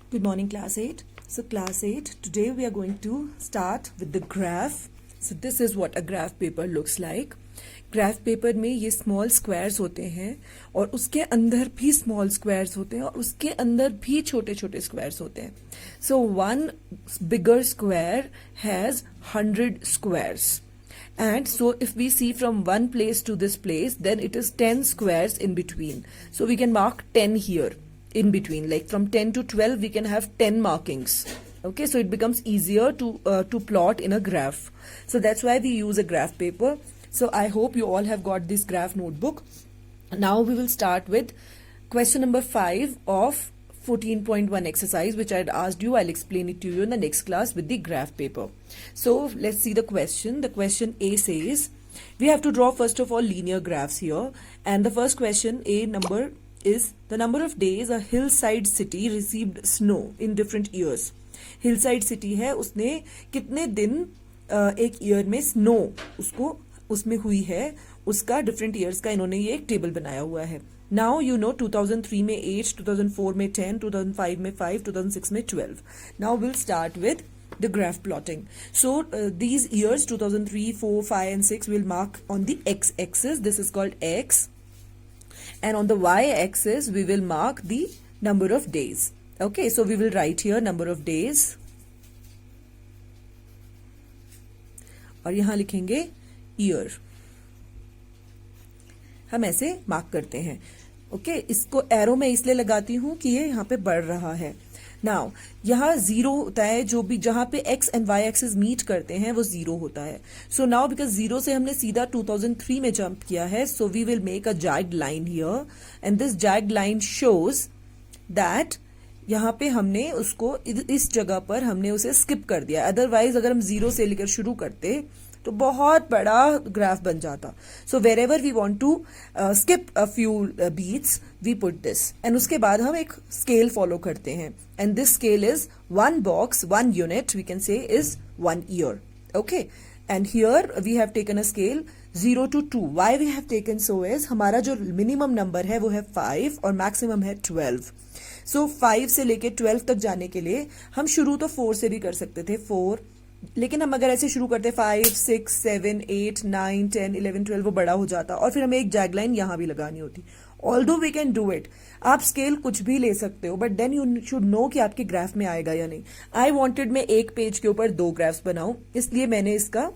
Good morning, class 8. So class 8, today we are going to start with the graph. So this is what a graph paper looks like. Graph paper में ये small squares होते हैं और उसके अंदर भी small squares होते हैं और उसके अंदर भी छोटे छोटे स्क्वायर्स होते हैं. So one bigger square has 100 squares. And so if we see from one place to this place, then it is 10 squares in between. So we can mark 10 here in between. Like from 10 to 12, we can have 10 markings. Okay, so it becomes easier to plot in a graph. So that's why we use a graph paper. So I hope you all have got this graph notebook. Now we will start with question number 5 of 14.1 exercise, which I had asked you. I'll explain it to you in the next class with the graph paper. So let's see the question. The question A says, we have to draw first of all linear graphs here. And the first question, A number, is the number of days a hillside city received snow in different years. Hillside city है, उसने कितने दिन एक year में snow उसमें हुई है, उसका डिफरेंट ईयर्स का इन्होंने ये एक टेबल बनाया हुआ है. Now you know 2003 में 8, 2004 में 10, 2005 में 5, 2006 में 12. Now we'll start with the graph plotting. So these years 2003, 4, 5 and 6 will mark on the x-axis. This is called x. And on the y-axis we will mark the number of days. Okay, so we will write here number of days. और यहाँ लिखेंगे year. हम ऐसे mark करते हैं. Okay, इसको arrow में इसलिए लगाती हूं कि ये यहाँ पे बढ़ रहा है. नाउ यहाँ 0 होता है, जो भी जहां पे x and y axis meet करते हैं वो 0 होता है. सो नाउ बिकॉज 0 से हमने सीधा 2003 में जंप किया है, so we will make a jagged line here and this jagged line shows that यहाँ पे हमने उसको इस जगह पर हमने उसे स्किप कर दिया. अदरवाइज अगर हम 0 से लेकर शुरू करते तो बहुत बड़ा ग्राफ बन जाता. So wherever we want to skip a few beats we put this and उसके बाद हम एक स्केल फॉलो करते हैं and this scale is 1 box 1 unit we can say is 1 year. Okay, and here we have taken a scale 0 to 2. Why we have taken so is हमारा जो minimum number है वो है 5 और मैक्सिमम है 12. सो 5 से लेके 12 तक जाने के लिए हम शुरू तो 4 से भी कर सकते थे 4, लेकिन हम अगर ऐसे शुरू करते 5, 6, 7, 8, 9, 10, 11, 12 वो बड़ा हो जाता और फिर हमें एक जैग लाइन यहां भी लगानी होती. Although we can do it. आप स्केल कुछ भी ले सकते हो but then you should know कि आपके ग्राफ में आएगा या नहीं. आई वॉन्टेड मैं एक पेज के ऊपर 2 ग्राफ्स बनाऊं, इसलिए मैंने इसका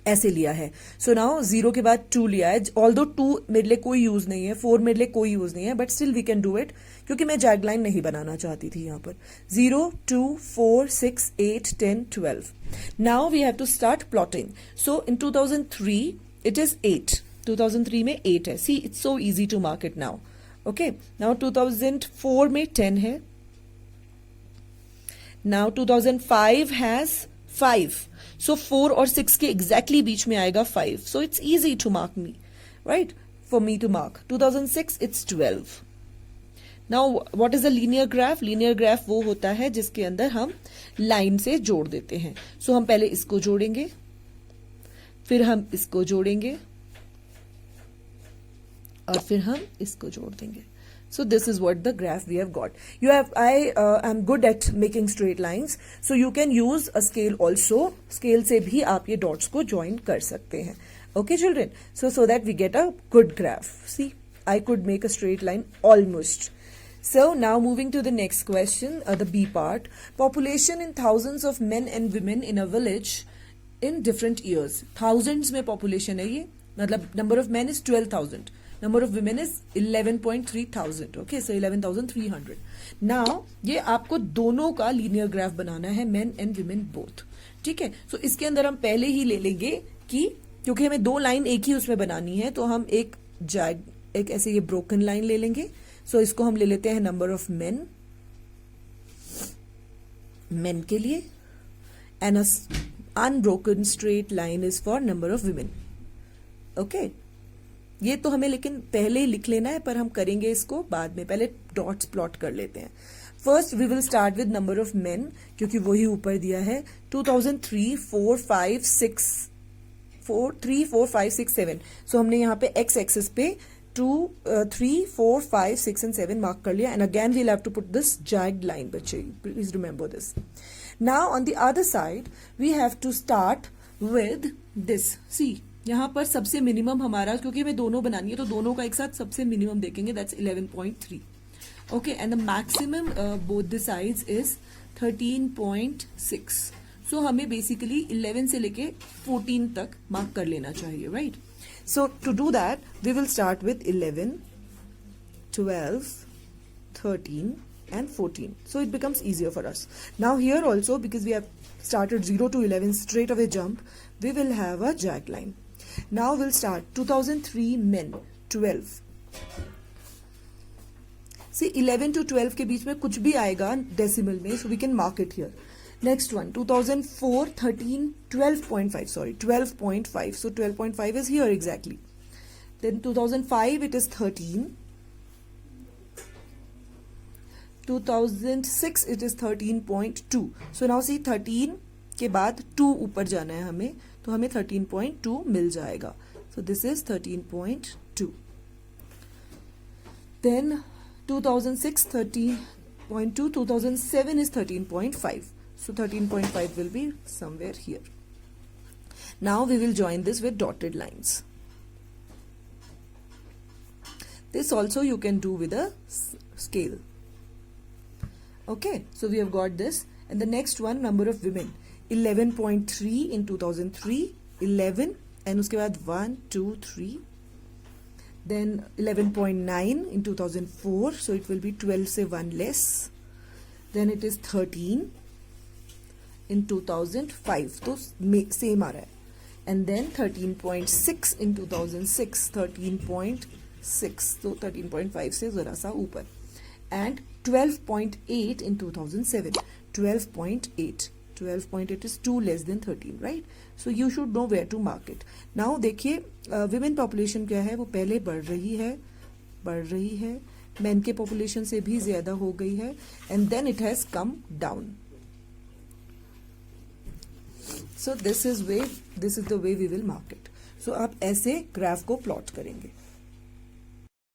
ऐसे लिया है. सो नाउ 0 के बाद 2 लिया है. ऑल्दो 2 मेरे लिए कोई यूज नहीं है, 4 मेरे लिए कोई यूज नहीं है, but still we can do it क्योंकि मैं जैग लाइन नहीं बनाना चाहती थी यहाँ पर. 0, 2, 4, 6, 8, 10, 12. Now we have to start plotting. So in 2003 it is 8. 2003 में 8 है. See it's so easy to mark it now. Okay, now 2004 में 10 है. Now 2005 has 5. So 4 और 6 के exactly बीच में आएगा 5. So it's easy to mark me, right? For me to mark. 2006 it's 12. Now what is a linear graph? Linear graph वो होता है जिसके अंदर हम लाइन से जोड़ देते हैं. So हम पहले इसको जोड़ेंगे, फिर हम इसको जोड़ेंगे और फिर हम इसको जोड़ देंगे. So this is what the graph we have got. I am good at making straight lines. So you can use a scale also. Scale से भी आप ये dots को join कर सकते हैं. Okay children. So that we get a good graph. See, I could make a straight line almost. So now moving to the next question, the B part. Population in thousands of men and women in a village in different years. Thousands में population है ये. मतलब number of men is 12,000. Number of women is 11.3 thousand. Okay, so 11,300. Now ये आपको दोनों का linear graph बनाना है, men and women both. ठीक है, so इसके अंदर हम पहले ही ले लेंगे कि क्योंकि हमें 2 लाइन एक ही उसमें बनानी है तो हम एक ऐसे ये ब्रोकन लाइन ले लेंगे. so इसको हम ले लेते हैं नंबर ऑफ men के लिए and a unbroken straight line is for number of women. Okay, ये तो हमें लेकिन पहले ही लिख लेना है, पर हम करेंगे इसको बाद में. पहले डॉट्स प्लॉट कर लेते हैं. First we will start with number of men क्योंकि वही ऊपर दिया है. 2003, 4, 5, 6, 4, 3, 4, 5, 6, 7. सो हमने यहाँ पे एक्स एक्सिस पे 2, 3, 4, 5, 6 and 7 mark कर लिया, and again we'll have to put this jagged line, बच्चे please remember this. Now on the other side we have to start with this. See यहाँ पर सबसे मिनिमम हमारा, क्योंकि हमें दोनों बनानी है तो दोनों का एक साथ सबसे मिनिमम देखेंगे, that's 11.3. Okay, and the maximum both the sides is 13.6. So हमें basically 11 से लेके 14 तक मार्क कर लेना चाहिए, right? So to do that we will start with 11, 12, 13 and 14. So it becomes easier for us. Now here also, because we have started 0 to 11 straight away jump, we will have a jagged line. Now we'll start 2003 men 12. See 11 to 12 के बीच में कुछ भी आएगा decimal में, so we can mark it here. Next one 2004 13 12.5, sorry 12.5, so 12.5 is here exactly. Then 2005 it is 13, 2006 it is 13.2. So now see 13 के बाद 2 ऊपर जाना है हमें, तो हमें 13.2 मिल जाएगा. So this is 13.2. Then 2006 13.2, 2007 is 13.5. So 13.5 will be somewhere here. Now we will join this with dotted lines. This also you can do with a scale. Okay, so we have got this. And the next one, number of women 11.3 in 2003, 11 and उसके बाद 1 2 3. Then 11.9 in 2004, so it will be 12 से 1 less. Then it is 13 in 2005, तो same आ रहा है. And then 13.6 in 2006, 13.6, तो 13.5 से जरा सा ऊपर. And 12.8 in 2007, 12.8. 12.8 is 2 less than 13, right? So you should know where to mark it. Now देखिए women population क्या है, वो पहले बढ़ रही है, men के population से भी ज़्यादा हो गई है, and then it has come down. So this is the way we will mark it. So आप ऐसे ग्राफ को प्लॉट करेंगे.